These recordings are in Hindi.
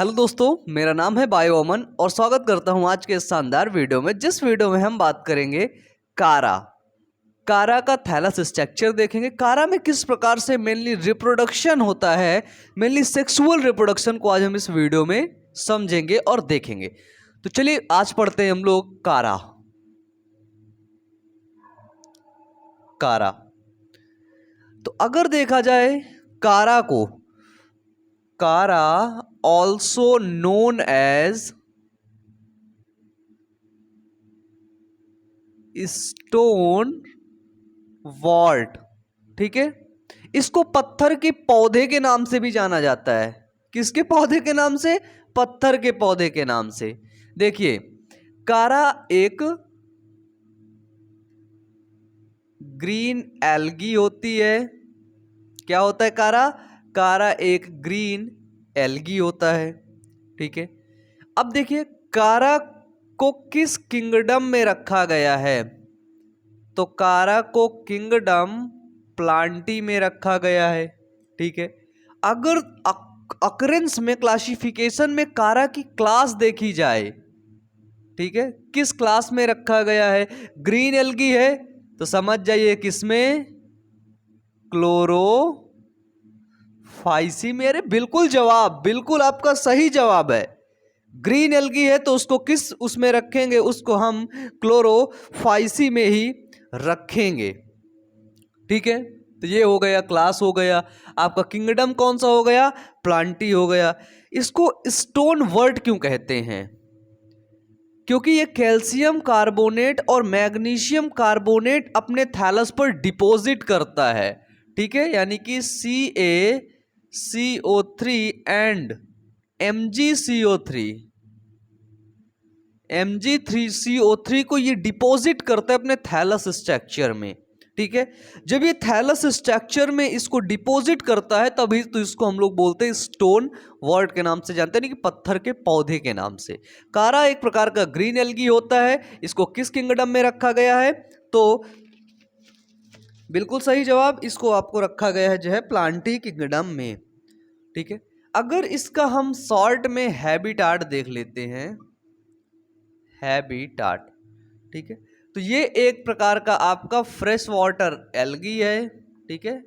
हेलो दोस्तों, मेरा नाम है बायो अमन और स्वागत करता हूं आज के इस शानदार वीडियो में। जिस वीडियो में हम बात करेंगे कारा कारा का थैलस स्ट्रक्चर देखेंगे। कारा में किस प्रकार से मेनली रिप्रोडक्शन होता है, मेनली सेक्सुअल रिप्रोडक्शन को आज हम इस वीडियो में समझेंगे और देखेंगे। तो चलिए आज पढ़ते हैं हम लोग कारा। कारा तो अगर देखा जाए कारा को, कारा also known as stone vault, ठीक है। इसको पत्थर के पौधे के नाम से भी जाना जाता है। किसके पौधे के नाम से? पत्थर के पौधे के नाम से। देखिए, कारा एक ग्रीन एल्गी होती है। क्या होता है कारा? कारा एक ग्रीन एल्गी होता है, ठीक है। अब देखिए, कारा को किस किंगडम में रखा गया है? तो कारा को किंगडम प्लांटी में रखा गया है, ठीक है। अगर अकरेंस में, क्लासिफिकेशन में कारा की क्लास देखी जाए, ठीक है, किस क्लास में रखा गया है? ग्रीन एल्गी है तो समझ जाइए किसमें? क्लोरोफाइसी में। अरे बिल्कुल जवाब, बिल्कुल आपका सही जवाब है। ग्रीन एल्गी है तो उसको किस उसमें रखेंगे? उसको हम क्लोरोफाइसी में ही रखेंगे, ठीक है। तो ये हो गया, क्लास हो गया। आपका किंगडम कौन सा हो गया? प्लांटी हो गया। इसको स्टोन वर्ट क्यों कहते हैं? क्योंकि ये कैल्शियम कार्बोनेट और मैग्नीशियम कार्बोनेट अपने थैलस पर डिपॉजिट करता है, ठीक है। यानी कि CaCO3 एंड Mg3CO3 को ये डिपॉजिट करता है अपने थैलस स्ट्रक्चर में, ठीक है। जब ये थैलस स्ट्रक्चर में इसको डिपॉजिट करता है तभी तो इसको हम लोग बोलते हैं स्टोन वर्ट के नाम से जानते हैं, नहीं कि पत्थर के पौधे के नाम से। कारा एक प्रकार का ग्रीन एल्गी होता है। इसको किस किंगडम में रखा गया है? तो बिल्कुल सही जवाब, इसको आपको रखा गया है जो है प्लांटी किंगडम में, ठीक है। अगर इसका हम शॉर्ट में हैबिटाट देख लेते हैं, हैबिटाट, ठीक है। तो ये एक प्रकार का आपका फ्रेश वाटर एल्गी है, ठीक है,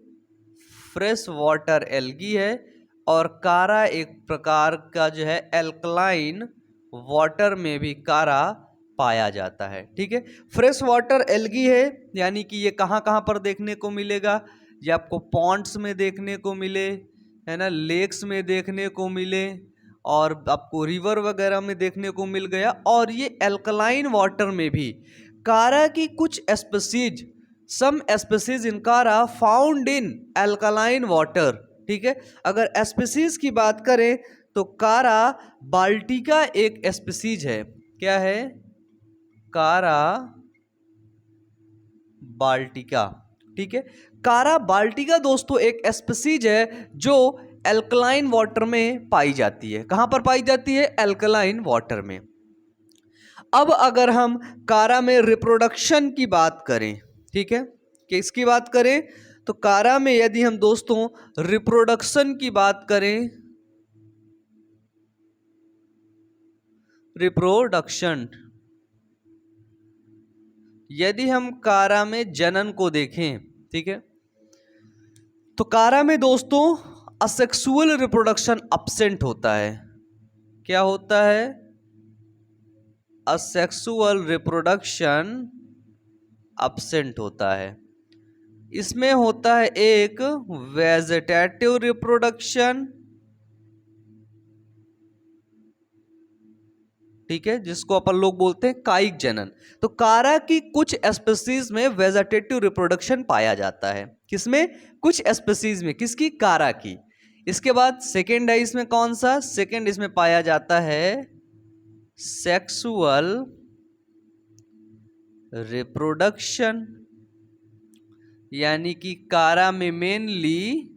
फ्रेश वाटर एल्गी है। और कारा एक प्रकार का जो है एल्कलाइन वाटर में भी कारा पाया जाता है, ठीक है। फ्रेश वाटर एल्गी है, यानी कि ये कहाँ कहाँ पर देखने को मिलेगा? ये आपको पॉन्ड्स में देखने को मिले, है ना, लेक्स में देखने को मिले, और आपको रिवर वगैरह में देखने को मिल गया। और ये एल्कलाइन वाटर में भी कारा की कुछ स्पीसीज, सम स्पीसीज इन कारा फाउंड इन एल्कलाइन वाटर, ठीक है। अगर स्पीसीज की बात करें तो कारा बाल्टिका एक स्पीसीज है। क्या है? कारा बाल्टिका, ठीक है। कारा बाल्टिका दोस्तों एक स्पीसीज है जो एल्कलाइन वाटर में पाई जाती है। कहां पर पाई जाती है? एल्कलाइन वाटर में। अब अगर हम कारा में रिप्रोडक्शन की बात करें, ठीक है, किसकी बात करें? तो कारा में यदि हम दोस्तों रिप्रोडक्शन की बात करें, रिप्रोडक्शन, यदि हम कारा में जनन को देखें, ठीक है, तो कारा में दोस्तों असेक्सुअल रिप्रोडक्शन अब्सेंट होता है। क्या होता है? असेक्सुअल रिप्रोडक्शन अब्सेंट होता है। इसमें होता है एक वेजिटेटिव रिप्रोडक्शन, ठीक है, जिसको अपन लोग बोलते हैं कायिक जनन। तो कारा की कुछ स्पीसीज में वेजिटेटिव रिप्रोडक्शन पाया जाता है। किसमें? कुछ स्पीसीज में। किसकी? कारा की। इसके बाद सेकेंड है इसमें कौन सा? सेकेंड इसमें पाया जाता है सेक्सुअल रिप्रोडक्शन, यानी कि कारा में मेनली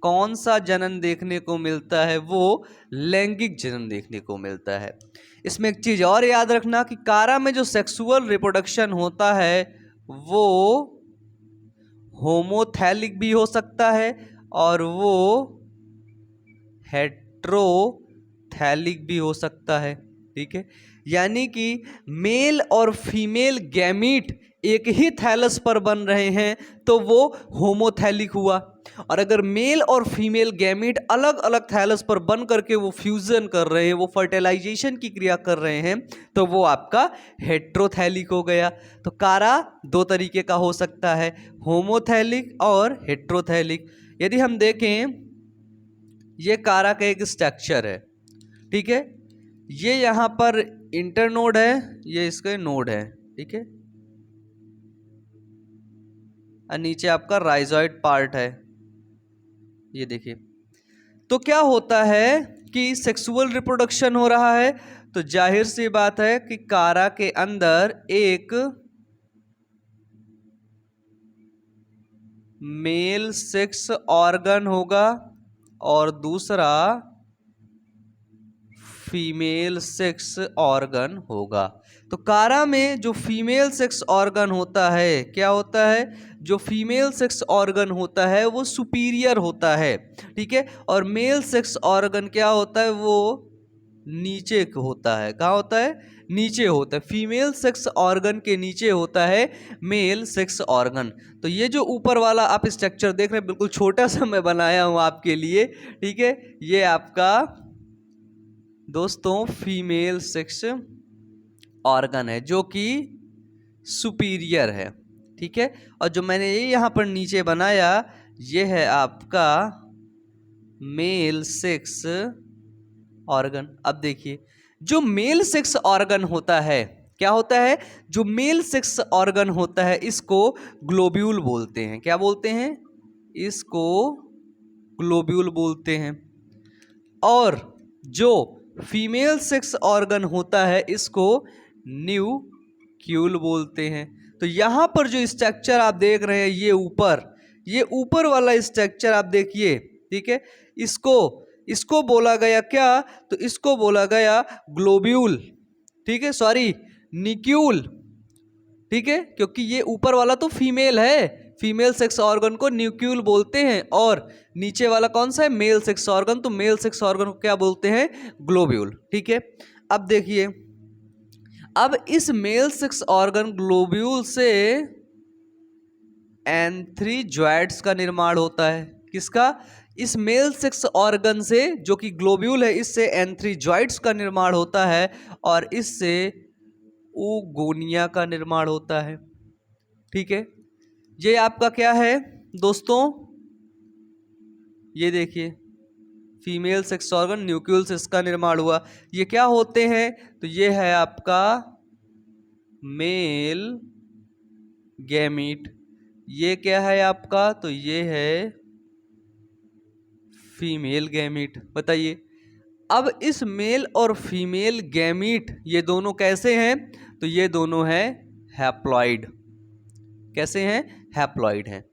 कौन सा जनन देखने को मिलता है? वो लैंगिक जनन देखने को मिलता है। इसमें एक चीज और याद रखना कि कारा में जो सेक्सुअल रिप्रोडक्शन होता है वो होमोथैलिक भी हो सकता है और वो हेट्रोथैलिक होमोथैलिक भी हो सकता है, ठीक है। यानी कि मेल और फीमेल गैमीट एक ही थैलस पर बन रहे हैं तो वो होमोथैलिक हुआ, और अगर मेल और फीमेल गैमीट अलग अलग थैलस पर बन करके वो फ्यूजन कर रहे हैं, वो फर्टिलाइजेशन की क्रिया कर रहे हैं, तो वो आपका हेट्रोथैलिक हो गया। तो कारा दो तरीके का हो सकता है, होमोथैलिक और हेट्रोथैलिक। यदि हम देखें, ये कारा का एक स्ट्रक्चर है, ठीक है। ये यहाँ पर इंटरनोड है, ये इसके नोड है, ठीक है, और नीचे आपका राइजॉइड पार्ट है, ये देखिए। तो क्या होता है कि सेक्सुअल रिप्रोडक्शन हो रहा है, तो जाहिर सी बात है कि कारा के अंदर एक मेल सेक्स ऑर्गन होगा और दूसरा फीमेल सेक्स ऑर्गन होगा। तो कारा में जो फीमेल सेक्स ऑर्गन होता है, क्या होता है, जो फीमेल सेक्स ऑर्गन होता है वो सुपीरियर होता है, ठीक है, और मेल सेक्स ऑर्गन क्या होता है, वो नीचे होता है। कहाँ होता है, नीचे होता है। फीमेल सेक्स ऑर्गन के नीचे होता है मेल सेक्स ऑर्गन। तो ये जो ऊपर वाला आप स्ट्रक्चर देख रहे हैं, बिल्कुल छोटा सा मैं बनाया हूँ आपके लिए, ठीक है, ये आपका दोस्तों फीमेल सेक्स ऑर्गन है जो कि सुपीरियर है, ठीक है। और जो मैंने ये यहाँ पर नीचे बनाया, ये है आपका मेल सेक्स ऑर्गन। अब देखिए, जो मेल सेक्स ऑर्गन होता है, क्या होता है, जो मेल सेक्स ऑर्गन होता है इसको ग्लोब्यूल बोलते हैं। क्या बोलते हैं, इसको ग्लोब्यूल बोलते हैं। और जो फीमेल सेक्स ऑर्गन होता है इसको न्यूक्यूल बोलते हैं। तो यहाँ पर जो स्ट्रक्चर आप देख रहे हैं, ये ऊपर वाला स्ट्रक्चर आप देखिए, ठीक है, इसको बोला गया क्या, तो इसको बोला गया ग्लोब्यूल, ठीक है, सॉरी निक्यूल, ठीक है, क्योंकि ये ऊपर वाला तो फीमेल है, फीमेल सेक्स ऑर्गन को न्यूक्यूल बोलते हैं, और नीचे वाला कौन सा है, मेल सेक्स ऑर्गन, तो मेल सेक्स ऑर्गन को क्या बोलते हैं, ग्लोब्यूल, ठीक है। अब देखिए, अब इस मेल सेक्स ऑर्गन ग्लोब्यूल से एंथ्रीजॉइड्स का निर्माण होता है। किसका, इस मेल सेक्स ऑर्गन से, जो कि ग्लोब्यूल है, इससे एंथ्रीजॉइड्स का निर्माण होता है और इससे ओगोनिया का निर्माण होता है, ठीक है। ये आपका क्या है दोस्तों, ये देखिए फीमेल सेक्स ऑर्गन न्यूक्लियस से इसका निर्माण हुआ। ये क्या होते हैं, तो ये है आपका मेल गैमीट। ये क्या है आपका, तो ये है फीमेल गैमीट। बताइए, अब इस मेल और फीमेल गैमीट ये दोनों कैसे हैं, तो ये दोनों हैं हैप्लॉइड। कैसे हैं, हैप्लॉइड हैं।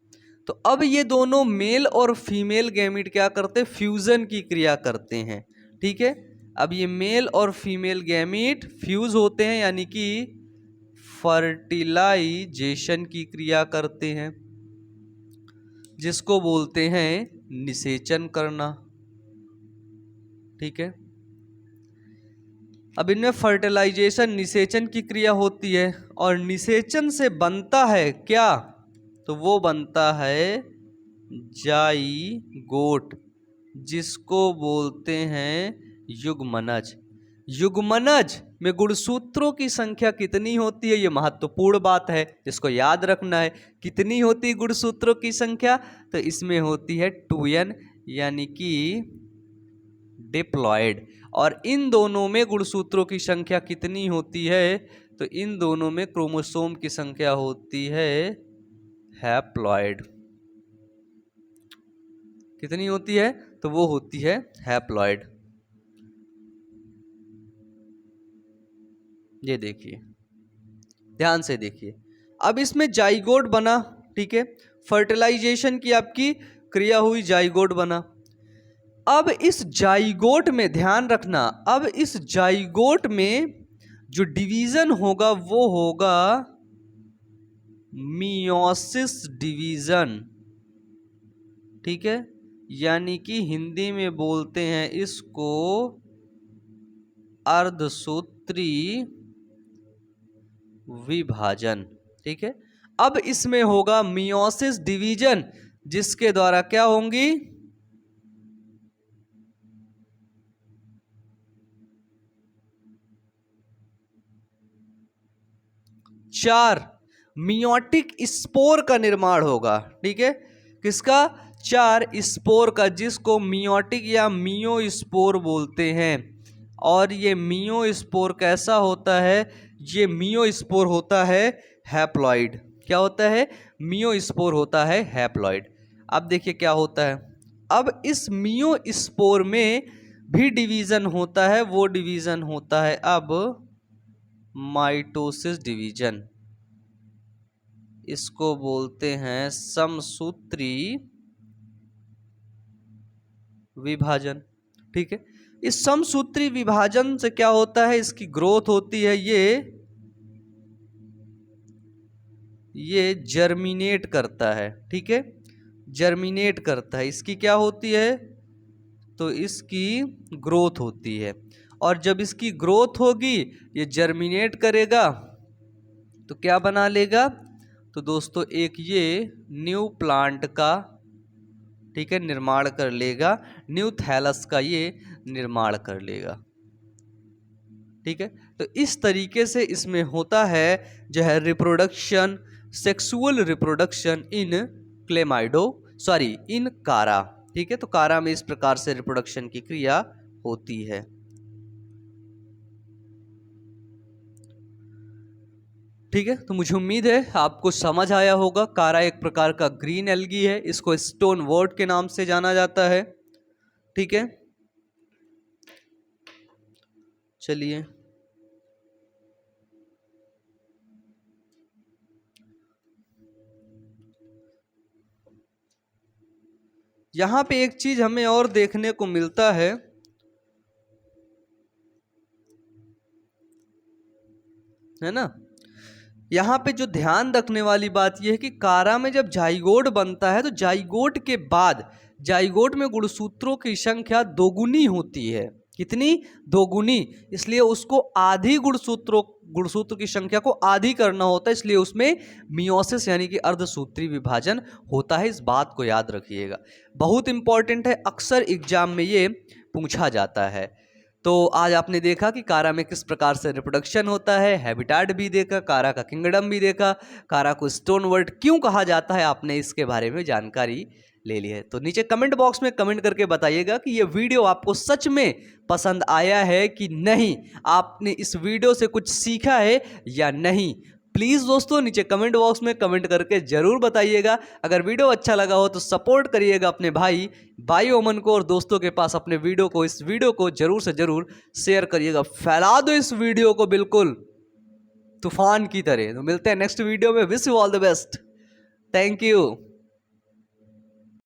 तो अब ये दोनों मेल और फीमेल गैमीट क्या करते हैं, फ्यूजन की क्रिया करते हैं, ठीक है। अब ये मेल और फीमेल गैमीट फ्यूज होते हैं, यानी कि फर्टिलाइजेशन की क्रिया करते हैं, जिसको बोलते हैं निषेचन करना, ठीक है। अब इनमें फर्टिलाइजेशन निषेचन की क्रिया होती है, और निषेचन से बनता है क्या, तो वो बनता है जाइगोट, जिसको बोलते हैं युग्मनज। युग्मनज में गुणसूत्रों की संख्या कितनी होती है, ये महत्वपूर्ण बात है, इसको याद रखना है। कितनी होती है गुणसूत्रों की संख्या, तो इसमें होती है 2n, यानी कि डिप्लॉयड। और इन दोनों में गुणसूत्रों की संख्या कितनी होती है, तो इन दोनों में क्रोमोसोम की संख्या होती है हैप्लॉयड। कितनी होती है, तो वो होती है हैप्लॉयड। ये देखिए, ध्यान से देखिए, अब इसमें जाइगोट बना, ठीक है, फर्टिलाइजेशन की आपकी क्रिया हुई, जाइगोट बना। अब इस जाइगोट में ध्यान रखना, अब इस जाइगोट में जो डिवीजन होगा वो होगा मियोसिस डिवीजन, ठीक है, यानी कि हिंदी में बोलते हैं इसको अर्धसूत्री विभाजन। ठीक है, अब इसमें होगा मियोसिस डिवीजन, जिसके द्वारा क्या होंगी, 4 मियोटिक स्पोर का निर्माण होगा। ठीक है, किसका, 4 स्पोर का, जिसको मियोटिक या मियो स्पोर बोलते हैं। और ये मियो स्पोर कैसा होता है, ये मियो स्पोर होता है हैप्लॉइड। क्या होता है, मियो स्पोर होता है हैप्लॉइड। अब देखिए क्या होता है, अब इस मियो स्पोर में भी डिवीजन होता है, वो डिवीजन होता है अब माइटोसिस डिवीजन। इसको बोलते हैं समसूत्री विभाजन। ठीक है, इस समसूत्री विभाजन से क्या होता है, इसकी ग्रोथ होती है, ये जर्मिनेट करता है। ठीक है, जर्मिनेट करता है, इसकी क्या होती है, तो इसकी ग्रोथ होती है। और जब इसकी ग्रोथ होगी, ये जर्मिनेट करेगा तो क्या बना लेगा, तो दोस्तों एक ये न्यू प्लांट का, ठीक है, निर्माण कर लेगा, न्यू थैलस का ये निर्माण कर लेगा। ठीक है, तो इस तरीके से इसमें होता है जो है reproduction, sexual reproduction in chlamydo, sorry in chara. ठीक है, तो कारा में इस प्रकार से रिप्रोडक्शन की क्रिया होती है। ठीक है, तो मुझे उम्मीद है आपको समझ आया होगा। कारा एक प्रकार का ग्रीन एल्गी है, इसको स्टोन वर्ट के नाम से जाना जाता है। ठीक है, चलिए यहां पे एक चीज हमें और देखने को मिलता है ना, यहाँ पे जो ध्यान रखने वाली बात यह है कि कारा में जब जाइगोट बनता है तो जाइगोट के बाद जाइगोट में गुणसूत्रों की संख्या दोगुनी होती है। कितनी, दोगुनी। इसलिए उसको आधी गुणसूत्र की संख्या को आधी करना होता है, इसलिए उसमें मियोसिस यानी कि अर्धसूत्री विभाजन होता है। इस बात को याद रखिएगा, बहुत इंपॉर्टेंट है, अक्सर एग्जाम में ये पूछा जाता है। तो आज आपने देखा कि कारा में किस प्रकार से रिप्रोडक्शन होता है, हैबिटाट भी देखा, कारा का किंगडम भी देखा, कारा को स्टोन वर्ट क्यों कहा जाता है, आपने इसके बारे में जानकारी ले ली है। तो नीचे कमेंट बॉक्स में कमेंट करके बताइएगा कि ये वीडियो आपको सच में पसंद आया है कि नहीं, आपने इस वीडियो से कुछ सीखा है या नहीं। प्लीज़ दोस्तों नीचे कमेंट बॉक्स में कमेंट करके ज़रूर बताइएगा। अगर वीडियो अच्छा लगा हो तो सपोर्ट करिएगा अपने भाई ओमन को, और दोस्तों के पास अपने इस वीडियो को ज़रूर से ज़रूर शेयर करिएगा। फैला दो इस वीडियो को बिल्कुल तूफान की तरह। तो मिलते हैं नेक्स्ट वीडियो में। Wish you all the best. Thank you.